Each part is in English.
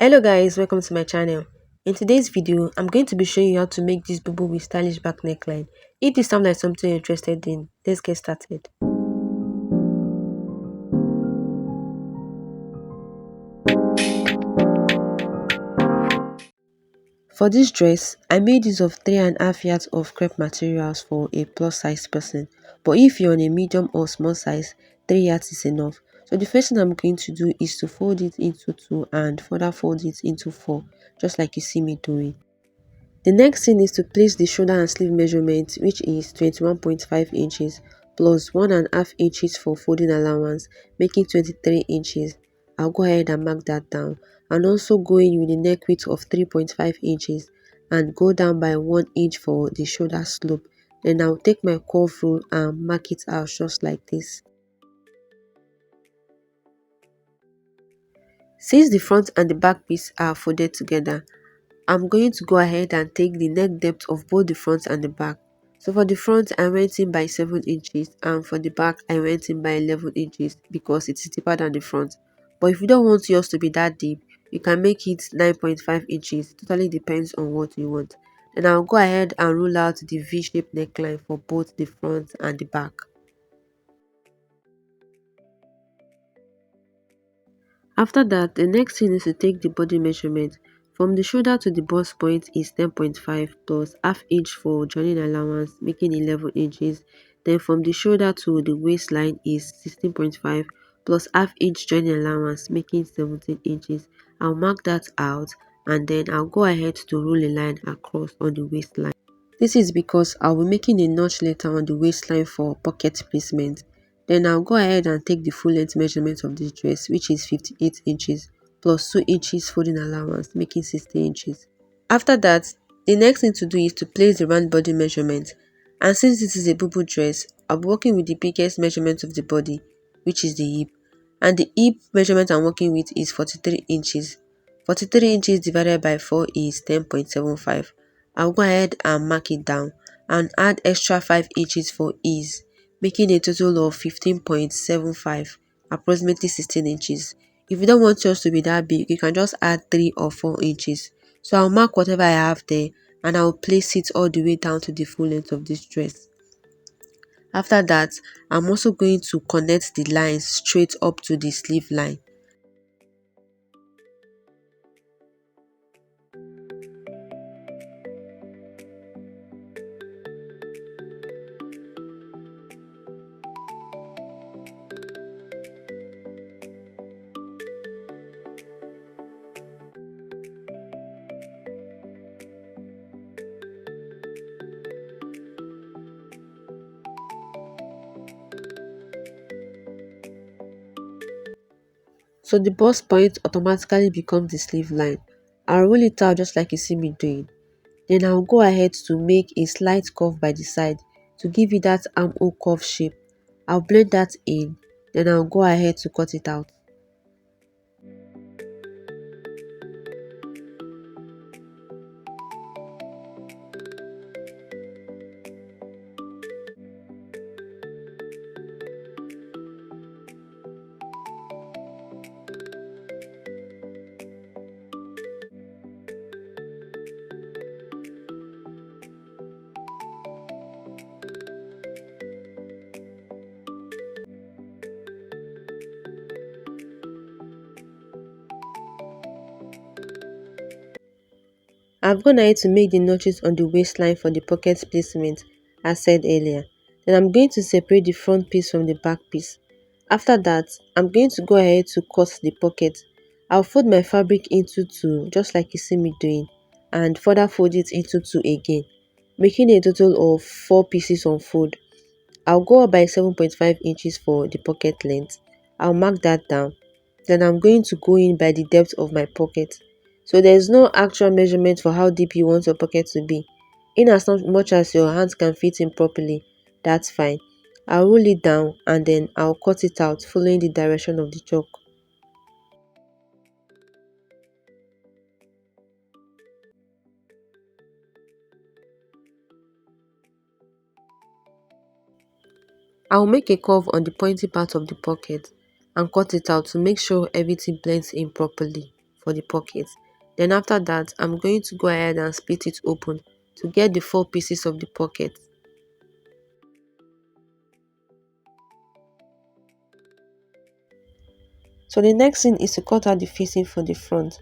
Hello guys, welcome to my channel. In today's video, I'm going to be showing you how to make this bubu with stylish back neckline. If this sounds like something you're interested in, let's get started. For this dress, I made use of 3.5 yards of crepe materials for a plus size person. But if you're on a medium or small size, 3 yards is enough. So the first thing I'm going to do is to fold it into 2 and further fold it into 4, just like you see me doing. The next thing is to place the shoulder and sleeve measurement, which is 21.5 inches plus 1.5 inches for folding allowance, making 23 inches. I'll go ahead and mark that down, and also go in with the neck width of 3.5 inches and go down by 1 inch for the shoulder slope. Then I'll take my curve rule and mark it out just like this. Since the front and the back piece are folded together, I'm going to go ahead and take the neck depth of both the front and the back. So for the front, I went in by 7 inches, and for the back, I went in by 11 inches because it is deeper than the front. But if you don't want yours to be that deep, you can make it 9.5 inches. It totally depends on what you want. Then I'll go ahead and rule out the V-shaped neckline for both the front and the back. After that, the next thing is to take the body measurement. From the shoulder to the bust point is 10.5 plus half inch for joining allowance, making 11 inches. Then from the shoulder to the waistline is 16.5 plus half inch joining allowance, making 17 inches. I'll mark that out, and then I'll go ahead to rule a line across on the waistline. This is because I'll be making a notch later on the waistline for pocket placement. Then I'll go ahead and take the full length measurement of this dress, which is 58 inches plus 2 inches folding allowance, making 60 inches. After that, the next thing to do is to place the round body measurement. And since this is a bubu dress, I'll be working with the biggest measurement of the body, which is the hip. And the hip measurement I'm working with is 43 inches. 43 inches divided by 4 is 10.75. I'll go ahead and mark it down and add extra 5 inches for ease, making a total of 15.75, approximately 16 inches. If you don't want yours to be that big, you can just add 3 or 4 inches. So I'll mark whatever I have there, and I'll place it all the way down to the full length of this dress. After that, I'm also going to connect the lines straight up to the sleeve line. So the bust point automatically becomes the sleeve line. I'll roll it out just like you see me doing. Then I'll go ahead to make a slight curve by the side to give it that armhole curve shape. I'll blend that in, then I'll go ahead to cut it out. I'm gonna need to make the notches on the waistline for the pocket placement as said earlier. Then I'm going to separate the front piece from the back piece. After that, I'm going to go ahead to cut the pocket. I'll fold my fabric into 2 just like you see me doing, and further fold it into 2 again, making a total of 4 pieces on fold. I'll go up by 7.5 inches for the pocket length. I'll mark that down. Then I'm going to go in by the depth of my pocket. So there's no actual measurement for how deep you want your pocket to be. In as much as your hands can fit in properly, that's fine. I'll roll it down and then I'll cut it out following the direction of the chalk. I'll make a curve on the pointy part of the pocket and cut it out to make sure everything blends in properly for the pocket. Then after that, I'm going to go ahead and split it open to get the 4 pieces of the pocket. So the next thing is to cut out the facing for the front.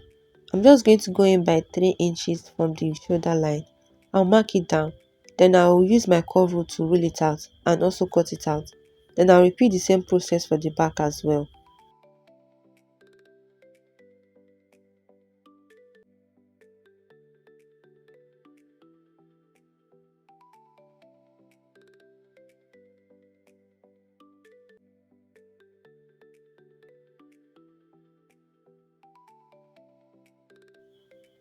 I'm just going to go in by 3 inches from the shoulder line. I'll mark it down. Then I'll use my curve rule to rule it out and also cut it out. Then I'll repeat the same process for the back as well.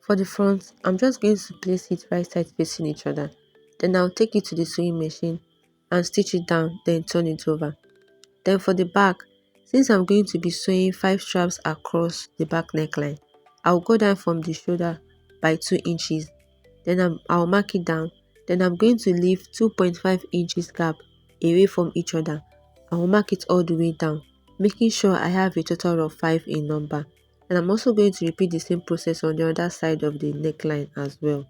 For the front, I'm just going to place it right side facing each other. Then I'll take it to the sewing machine and stitch it down, then turn it over. Then for the back, since I'm going to be sewing 5 straps across the back neckline, I'll go down from the shoulder by 2 inches. Then I'll mark it down. Then I'm going to leave 2.5 inches gap away from each other. I will mark it all the way down, making sure I have a total of 5 in number. And I'm also going to repeat the same process on the other side of the neckline as well.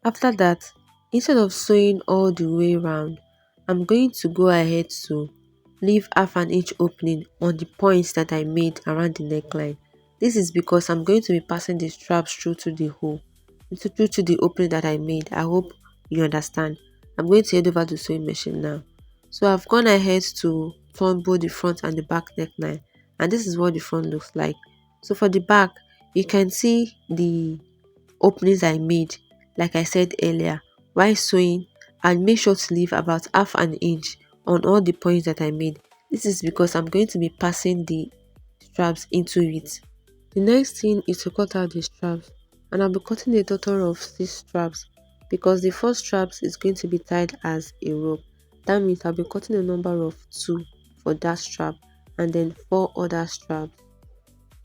After that, instead of sewing all the way round, I'm going to go ahead to leave half an inch opening on the points that I made around the neckline. This is because I'm going to be passing the straps through to the hole, through to the opening that I made. I hope you understand. I'm going to head over to the sewing machine now. So I've gone ahead to turn both the front and the back neckline, and this is what the front looks like. So for the back, you can see the openings I made, like I said earlier, while sewing, and make sure to leave about half an inch on all the points that I made. This is because I'm going to be passing the straps into it. The next thing is to cut out the straps, and I'll be cutting a total of 6 straps because the first straps is going to be tied as a rope. That means I'll be cutting a number of 2 for that strap and then 4 other straps.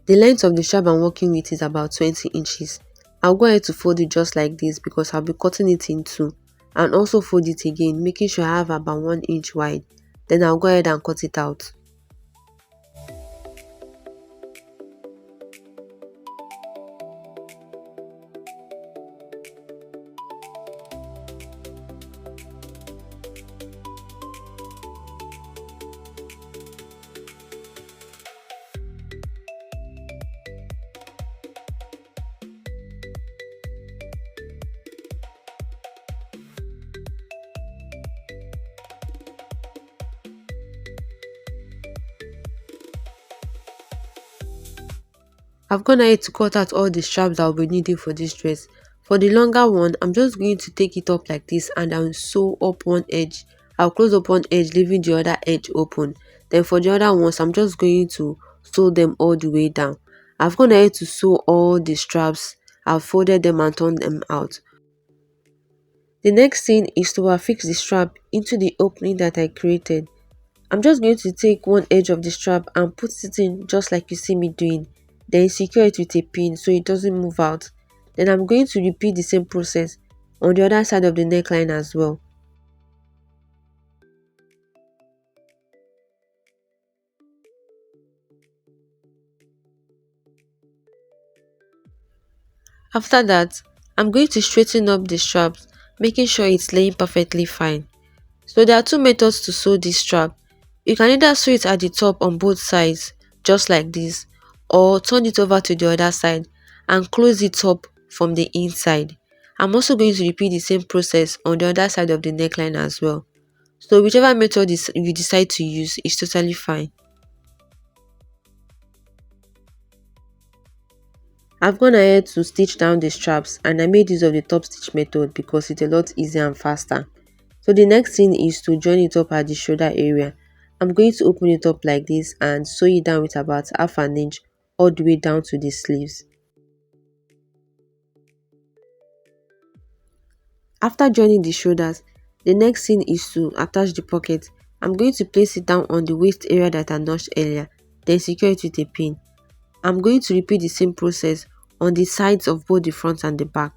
The length of the strap I'm working with is about 20 inches. I'll go ahead to fold it just like this because I'll be cutting it in 2, and also fold it again, making sure I have about 1 inch wide. Then I'll go ahead and cut it out. I've gone ahead to cut out all the straps that I'll be needing for this dress. For the longer one, I'm just going to take it up like this and I'll sew up one edge. I'll close up one edge, leaving the other edge open. Then for the other ones, I'm just going to sew them all the way down. I've gone ahead to sew all the straps. I've folded them and turned them out. The next thing is to affix the strap into the opening that I created. I'm just going to take one edge of the strap and put it in just like you see me doing. Then secure it with a pin so it doesn't move out. Then I'm going to repeat the same process on the other side of the neckline as well. After that, I'm going to straighten up the straps, making sure it's laying perfectly fine. So there are 2 methods to sew this strap. You can either sew it at the top on both sides, just like this, or turn it over to the other side and close it up from the inside. I'm also going to repeat the same process on the other side of the neckline as well. So whichever method you decide to use is totally fine. I've gone ahead to stitch down the straps and I made use of the top stitch method because it's a lot easier and faster. So the next thing is to join it up at the shoulder area. I'm going to open it up like this and sew it down with about half an inch all the way down to the sleeves. After joining the shoulders, The next thing is to attach the pocket. I'm going to place it down on the waist area that I notched earlier, then secure it with a pin. I'm going to repeat the same process on the sides of both the front and the back.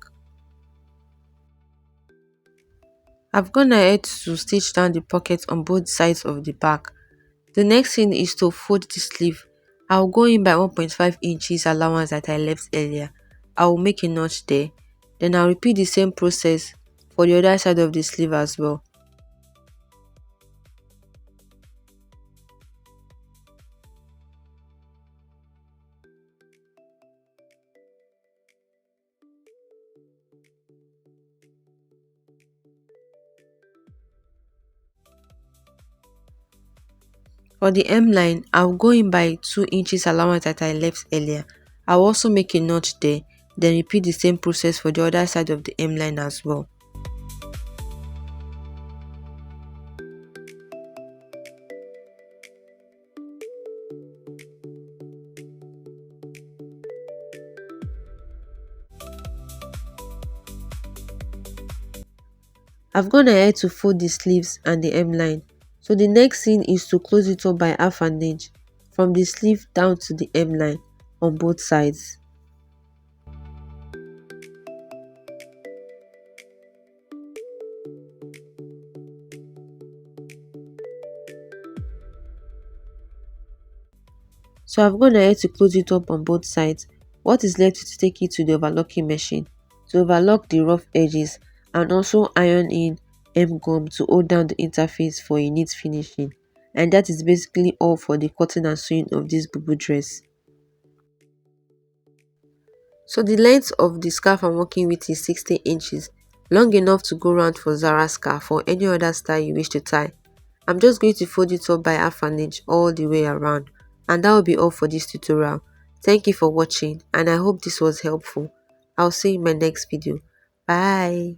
I've gone ahead to stitch down the pocket on both sides of the back. The next thing is to fold the sleeve. I'll go in by 1.5 inches allowance that I left earlier. I will make a notch there. Then I'll repeat the same process for the other side of the sleeve as well. For the hemline, I'll go in by 2 inches allowance that I left earlier. I'll also make a notch there, then repeat the same process for the other side of the hemline as well. I've gone ahead to fold the sleeves and the hemline. So the next thing is to close it up by half an inch from the sleeve down to the hemline on both sides. So I've gone ahead to close it up on both sides. What is left is to take it to the overlocking machine to overlock the rough edges and also iron in hem gum to hold down the interface for a neat finishing. And that is basically all for the cutting and sewing of this bubu dress. So the length of the scarf I'm working with is 60 inches, long enough to go round for Zara scarf or any other style you wish to tie. I'm just going to fold it up by half an inch all the way around, and that will be all for this tutorial. Thank you for watching and I hope this was helpful. I'll see you in my next video. Bye.